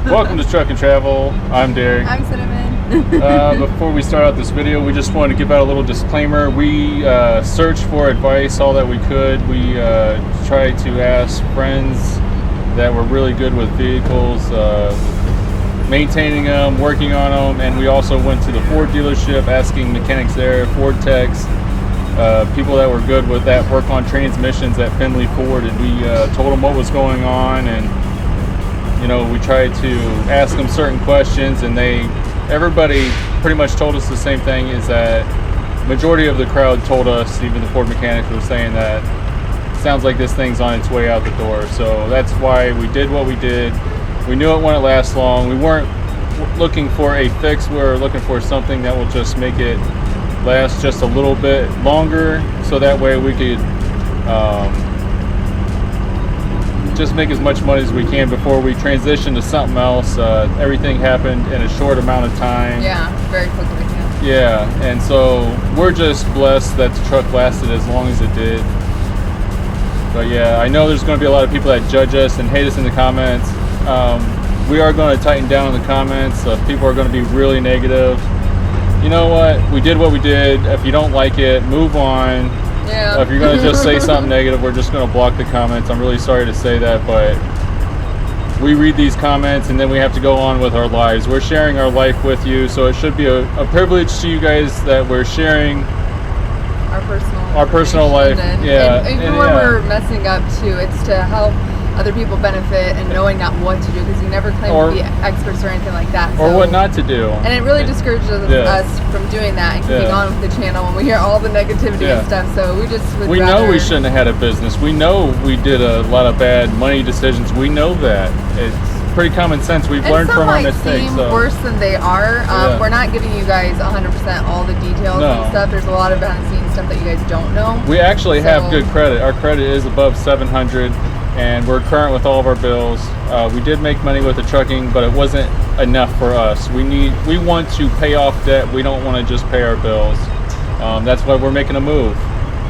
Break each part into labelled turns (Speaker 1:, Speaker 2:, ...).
Speaker 1: Welcome to Truck and Travel. I'm Derek.
Speaker 2: I'm Cinnamon.
Speaker 1: Before we start out this video, we just wanted to give out a little disclaimer. We searched for advice all that we could. We tried to ask friends that were really good with vehicles, maintaining them, working on them, and we also went to the Ford dealership asking mechanics there, Ford techs, people that were good with that, work on transmissions at Findlay Ford, and we told them what was going on, and you know, we tried to ask them certain questions, and everybody pretty much told us the same thing, is that majority of the crowd told us, even the Ford mechanics were saying that sounds like this thing's on its way out the door. So that's why we did what we did. We knew it wouldn't last long. We weren't looking for a fix. We were looking for something that will just make it last just a little bit longer, so that way we could just make as much money as we can before we transition to something else. Everything happened in a short amount of time.
Speaker 2: Yeah, very quickly.
Speaker 1: Yeah, and so we're just blessed that the truck lasted as long as it did. But yeah, I know there's going to be a lot of people that judge us and hate us in the comments. We are going to tighten down in the comments. People are going to be really negative. You know what? We did what we did. If you don't like it, move on.
Speaker 2: Yeah.
Speaker 1: If you're going to just say something negative, we're just going to block the comments. I'm really sorry to say that, but we read these comments and then we have to go on with our lives. We're sharing our life with you, so it should be a privilege to you guys that we're sharing our personal life.
Speaker 2: And when we're messing up too, it's to help other people benefit and knowing not what to do, because we never claim to be experts or anything like that.
Speaker 1: Or what not to do.
Speaker 2: And it really discourages us from doing that and keeping on with the channel when we hear all the negativity and stuff. So we know we shouldn't have had a business. We know we did a lot of bad money decisions. We know that. It's pretty common sense. We've learned from our mistakes. Some worse than they are. We're not giving you guys 100% all the details and stuff. There's a lot of behind the scenes stuff that you guys don't know.
Speaker 1: We actually have good credit. Our credit is above 700. And we're current with all of our bills. We did make money with the trucking, but it wasn't enough for us. We want to pay off debt. We don't want to just pay our bills. That's why we're making a move.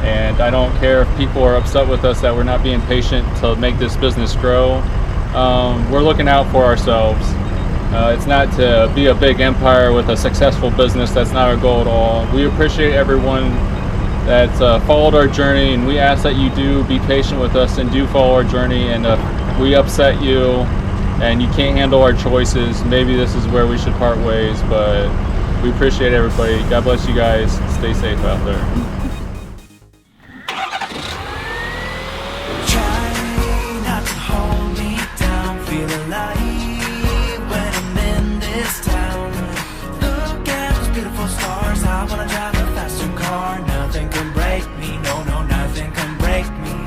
Speaker 1: And I don't care if people are upset with us that we're not being patient to make this business grow. We're looking out for ourselves. It's not to be a big empire with a successful business. That's not our goal at all. We appreciate everyone that followed our journey, and we ask that you do be patient with us and do follow our journey. And if we upset you and you can't handle our choices, maybe this is where we should part ways. But we appreciate everybody. God bless you guys. Stay safe out there.
Speaker 3: Try not to hold me down, feel alive when I'm in this town. Look at those beautiful stars. I wanna drive a faster car. Nothing can break me, no, nothing can break me.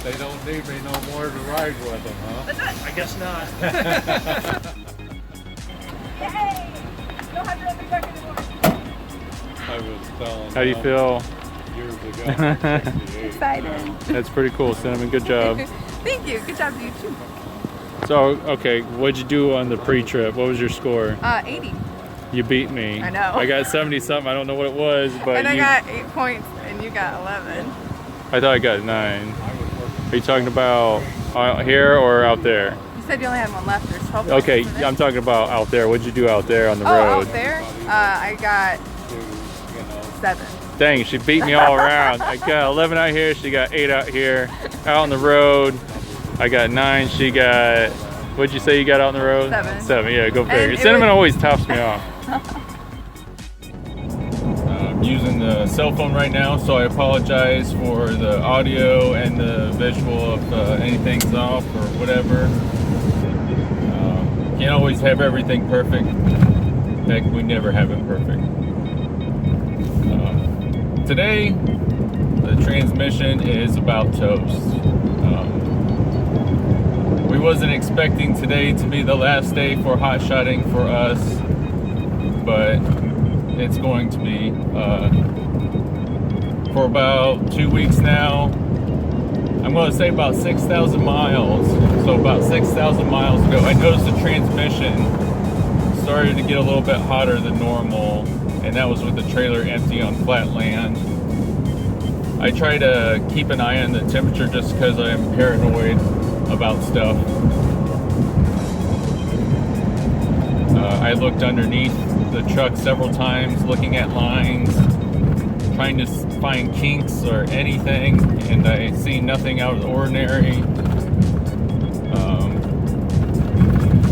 Speaker 1: They don't need me no more to ride with them, huh?
Speaker 3: I guess not.
Speaker 2: Yay! Don't have to run the truck anymore.
Speaker 1: I was telling.
Speaker 4: How do you feel?
Speaker 1: Years ago.
Speaker 2: Excited.
Speaker 4: That's pretty cool, Cinnamon. Good job.
Speaker 2: Thank you. Good job to you too.
Speaker 4: So, okay, what'd you do on the pre-trip? What was your score?
Speaker 2: 80.
Speaker 4: You beat me.
Speaker 2: I know.
Speaker 4: I got 70 something. I don't know what it was, but
Speaker 2: And I got 8 points, and you got 11.
Speaker 4: I thought I got 9. Are you talking about here or out there?
Speaker 2: You said you only had one left. There's 12 points.
Speaker 4: Okay, I'm talking about out there. What'd you do out there on the road?
Speaker 2: Out there? I got 7.
Speaker 4: Dang, she beat me all around. I got 11 out here. She got 8 out here. Out on the road, I got 9. She got, what'd you say you got out on the road?
Speaker 2: 7.
Speaker 4: 7, yeah, go figure. Cinnamon always tops me off. I'm using the cell phone right now, so I apologize for the audio and the visual if anything's off or whatever. Can't always have everything perfect. In fact, we never have it perfect.
Speaker 1: today, the transmission is about toast. We wasn't expecting today to be the last day for hot shotting for us, but it's going to be for about 2 weeks now. I'm going to say about 6,000 miles. So about 6,000 miles ago, I noticed the transmission started to get a little bit hotter than normal, and that was with the trailer empty on flat land. I try to keep an eye on the temperature just because I'm paranoid about stuff. I looked underneath the truck several times, looking at lines, trying to find kinks or anything, and I see nothing out of the ordinary.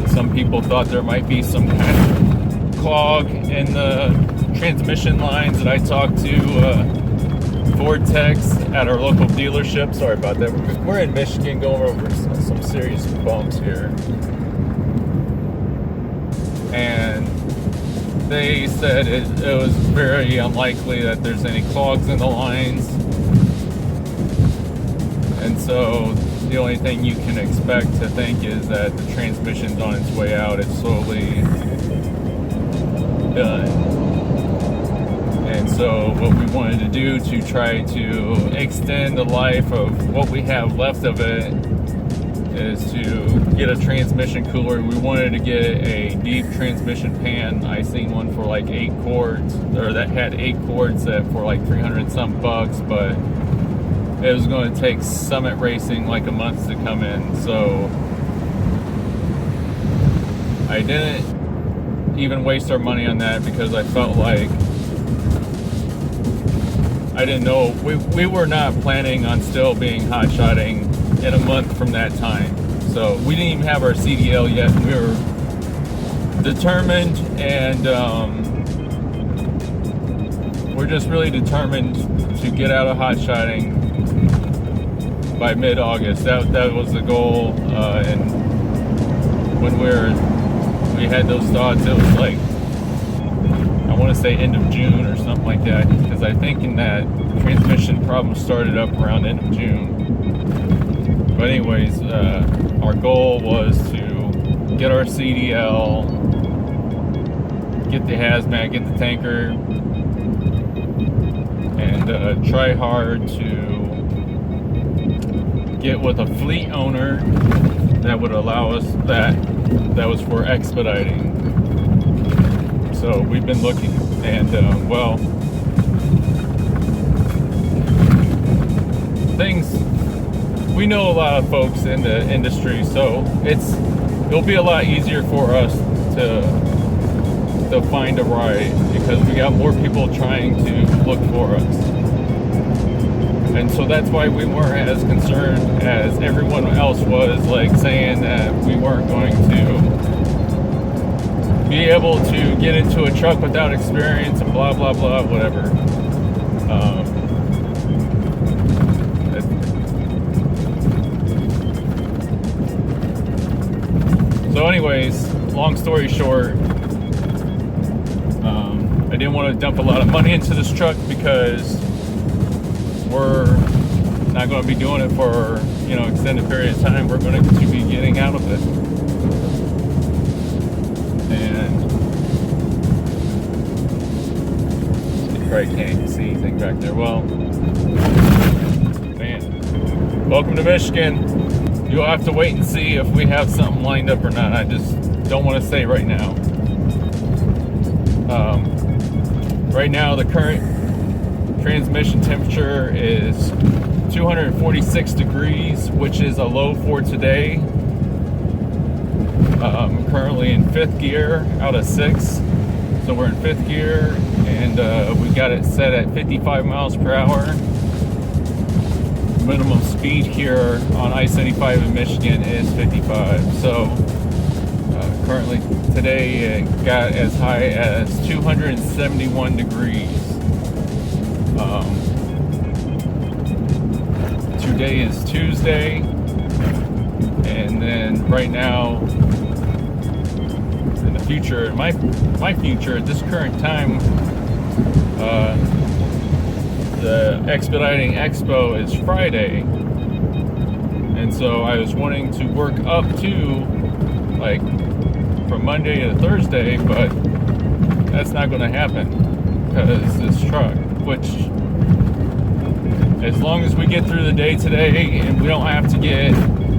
Speaker 1: Some people thought there might be some kind of clog in the transmission lines that I talked to Ford techs at our local dealership. Sorry about that. We're in Michigan, going over some serious bumps here. And they said it was very unlikely that there's any clogs in the lines. And so the only thing you can expect to think is that the transmission's on its way out. It's slowly done. And so what we wanted to do to try to extend the life of what we have left of it is to get a transmission cooler. We wanted to get a deep transmission pan. I seen one for like 8 quarts, or that had 8 quarts for like 300 some bucks, but it was going to take Summit Racing like a month to come in. So I didn't even waste our money on that because I felt like I didn't know, we were not planning on still being hot shotting in a month from that time. So we didn't even have our CDL yet. We were determined, and we're just really determined to get out of hot shotting by mid-August. That was the goal. And when we had those thoughts, it was like, I want to say end of June or something like that, because I think in that transmission problem started up around end of June. But anyways, our goal was to get our CDL, get the hazmat, get the tanker, and try hard to get with a fleet owner that would allow us that was for expediting. So we've been looking, and we know a lot of folks in the industry, so it'll be a lot easier for us to find a ride because we got more people trying to look for us. And so that's why we weren't as concerned as everyone else was, like saying that we weren't going to be able to get into a truck without experience and blah blah blah, whatever. So anyways, long story short, I didn't want to dump a lot of money into this truck because we're not going to be doing it for extended period of time. We're going to be getting out of it. And you probably can't see anything back there. Well, man, welcome to Michigan. You'll have to wait and see if we have something lined up or not. I just don't want to say right now. Right now, the current transmission temperature is 246 degrees, which is a low for today. I'm currently in 5th gear out of 6. So we're in 5th gear, and we got it set at 55 miles per hour. Minimum speed here on I-75 in Michigan is 55. So currently today it got as high as 271 degrees. Today is Tuesday, and then right now in the future, my future at this current time, the Expediting Expo is Friday, and so I was wanting to work up to like from Monday to Thursday, but that's not going to happen because this truck, which as long as we get through the day today and we don't have to get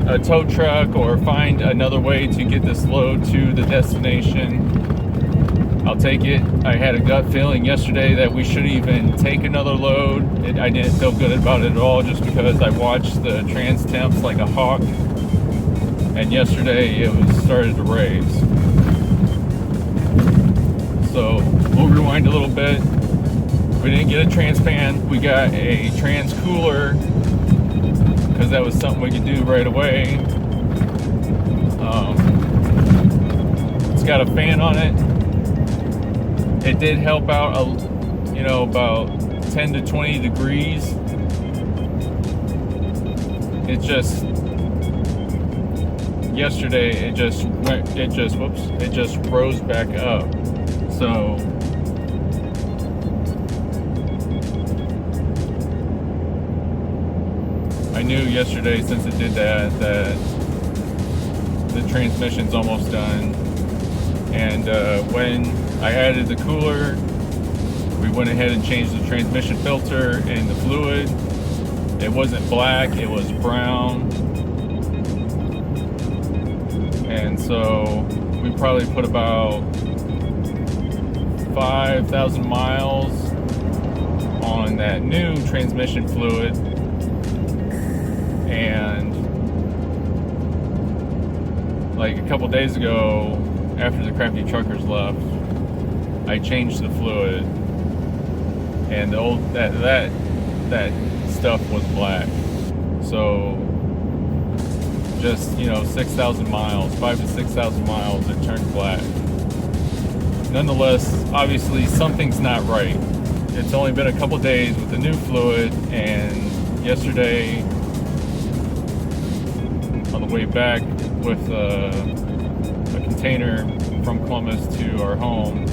Speaker 1: a tow truck or find another way to get this load to the destination, I'll take it. I had a gut feeling yesterday that we shouldn't even take another load. I didn't feel good about it at all just because I watched the trans temps like a hawk, and yesterday it started to raise. So we'll rewind a little bit. We didn't get a trans pan, we got a trans cooler because that was something we could do right away. It's got a fan on it. It did help out, about 10 to 20 degrees. It just, yesterday, it just rose back up. So, I knew yesterday, since it did that the transmission's almost done. And when I added the cooler, we went ahead and changed the transmission filter and the fluid. It wasn't black, it was brown. And so we probably put about 5,000 miles on that new transmission fluid. And like a couple days ago, after the Crafty Truckers left, I changed the fluid, and the old that stuff was black. So just 6,000 miles, 5,000 to 6,000 miles, it turned black. Nonetheless, obviously something's not right. It's only been a couple days with the new fluid, and yesterday on the way back with a container from Columbus to our home,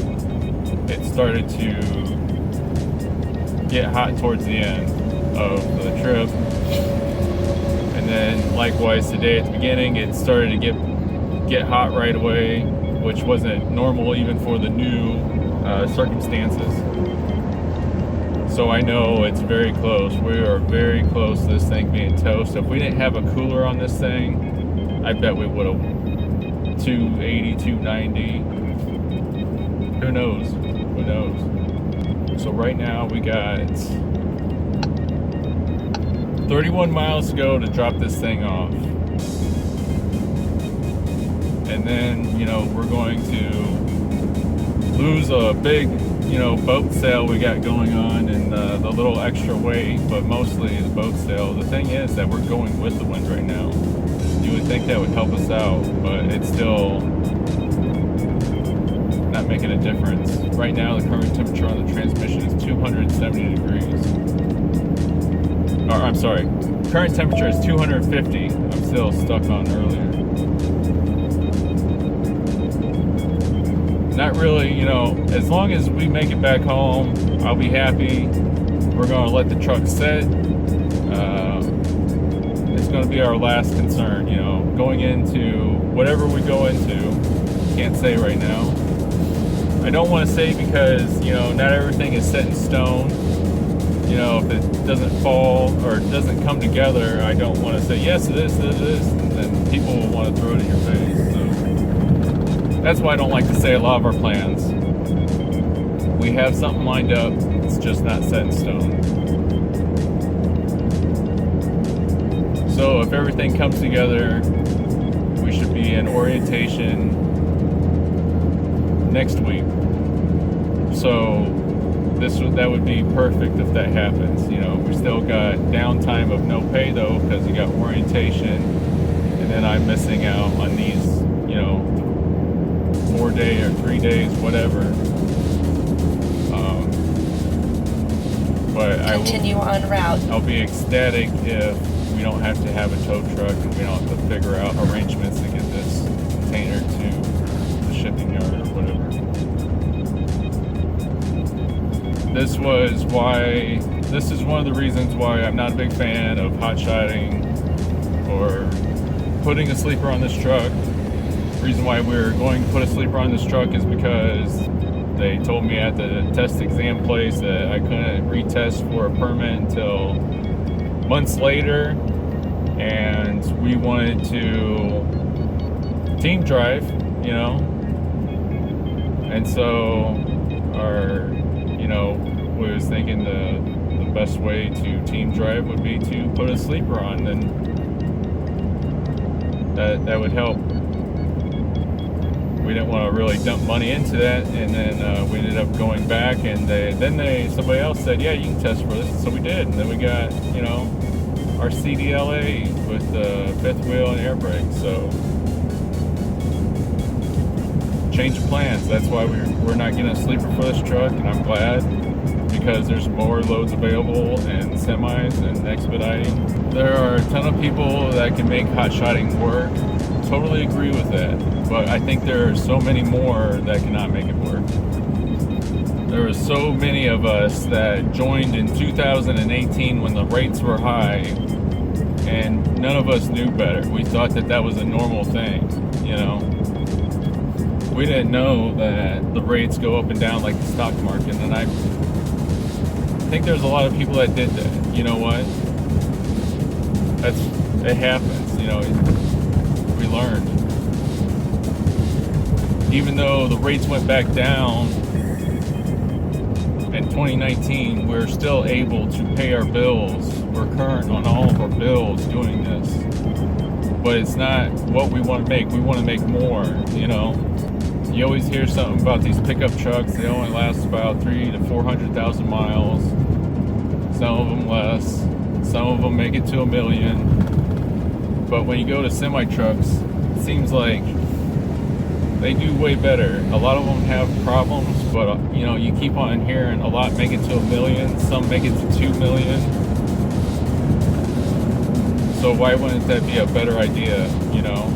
Speaker 1: it started to get hot towards the end of the trip. And then likewise today at the beginning, it started to get hot right away, which wasn't normal even for the new circumstances. So I know it's very close. We are very close to this thing being toast. If we didn't have a cooler on this thing, I bet we would have 280, 290. Who knows? Who knows? So right now we got 31 miles to go to drop this thing off. And then, we're going to lose a big, boat sale we got going on, and the little extra weight, but mostly the boat sale. The thing is that we're going with the wind right now. You would think that would help us out, but it's still not making a difference. Right now, the current temperature on the transmission is 270 degrees. Or, I'm sorry, current temperature is 250. I'm still stuck on earlier. Not really, as long as we make it back home, I'll be happy. We're going to let the truck sit. It's going to be our last concern, going into whatever we go into. Can't say right now. I don't want to say because, not everything is set in stone. If it doesn't fall or it doesn't come together, I don't want to say, yes, it is, and then people will want to throw it in your face. So that's why I don't like to say a lot of our plans. We have something lined up, it's just not set in stone. So if everything comes together, we should be in orientation next week. So that would be perfect if that happens. We still got downtime of no pay though, because you got orientation, and then I'm missing out on these, 4 day or 3 days, whatever. But
Speaker 5: continue on route.
Speaker 1: I'll be ecstatic if we don't have to have a tow truck and we don't have to figure out arrangements to get this container to the shipping yard or whatever. this is one of the reasons why I'm not a big fan of hot shotting or putting a sleeper on this truck. The reason why we're going to put a sleeper on this truck is because they told me at the test exam place that I couldn't retest for a permit until months later, and we wanted to team drive, you know, and so we was thinking the best way to team drive would be to put a sleeper on, and that would help. We didn't want to really dump money into that, and then we ended up going back, and somebody else said, yeah, you can test for this, so we did, and then we got, you know, our CDLA with the fifth wheel and air brake. So change of plans. That's why we're not getting a sleeper for this truck, and I'm glad, because there's more loads available and semis and expediting. There are a ton of people that can make hot shotting work. Totally agree with that, but I think there are so many more that cannot make it work. There were so many of us that joined in 2018 when the rates were high, and none of us knew better. We thought that was a normal thing, you know. We didn't know that the rates go up and down like the stock market, and I think there's a lot of people that did that. You know what? It happens, you know. We learned. Even though the rates went back down in 2019, we're still able to pay our bills. We're current on all of our bills doing this. But it's not what we want to make. We want to make more, you know. You always hear something about these pickup trucks. They only last about 300,000 to 400,000 miles. Some of them less. Some of them make it to 1 million. But when you go to semi trucks, it seems like they do way better. A lot of them have problems, but you know, you keep on hearing a lot make it to 1 million. Some make it to 2 million. So why wouldn't that be a better idea, you know?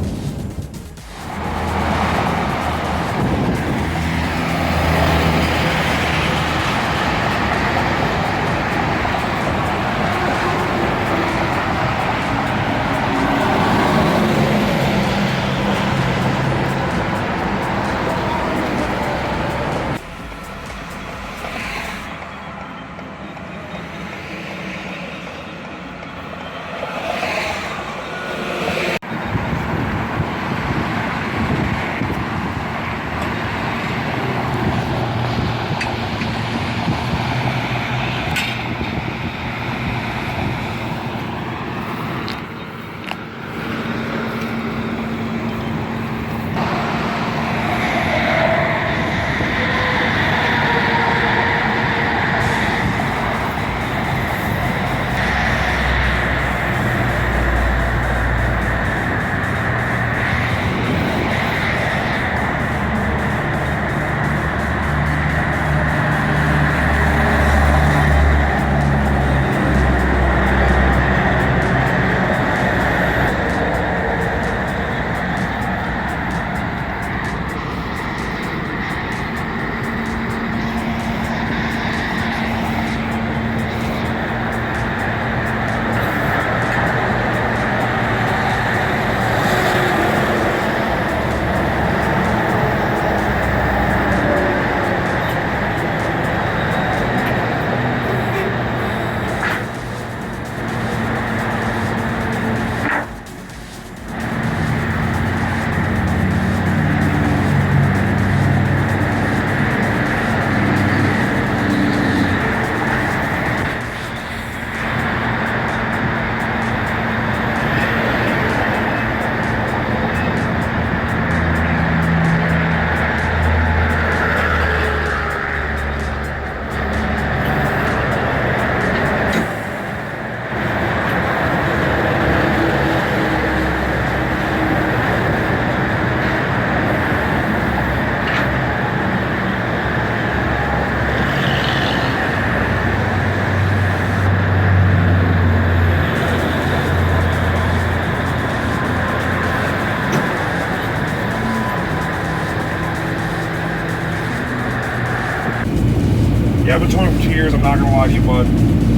Speaker 5: Yeah, I've been talking to I'm not gonna lie to you, bud.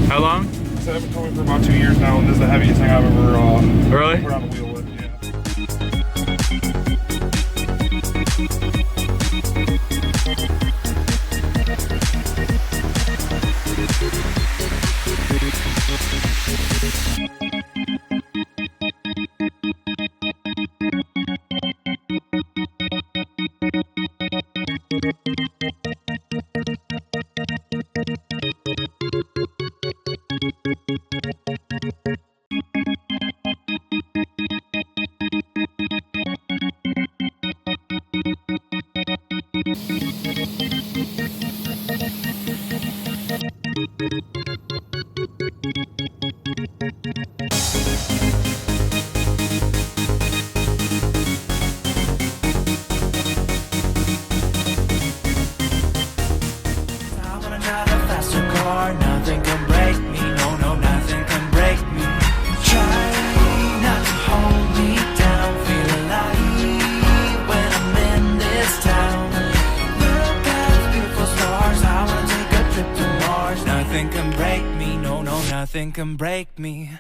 Speaker 4: How long?
Speaker 5: So I've been towing for about 2 years now, and this is the heaviest thing I've ever
Speaker 4: really
Speaker 5: put on the wheel with. Yeah.
Speaker 3: Nothing can break me, no, no, nothing can break me. Try not to hold me down, feel alive when I'm in this town. Look at those beautiful stars, I wanna take a trip to Mars. Nothing can break me, no, no, nothing can break me.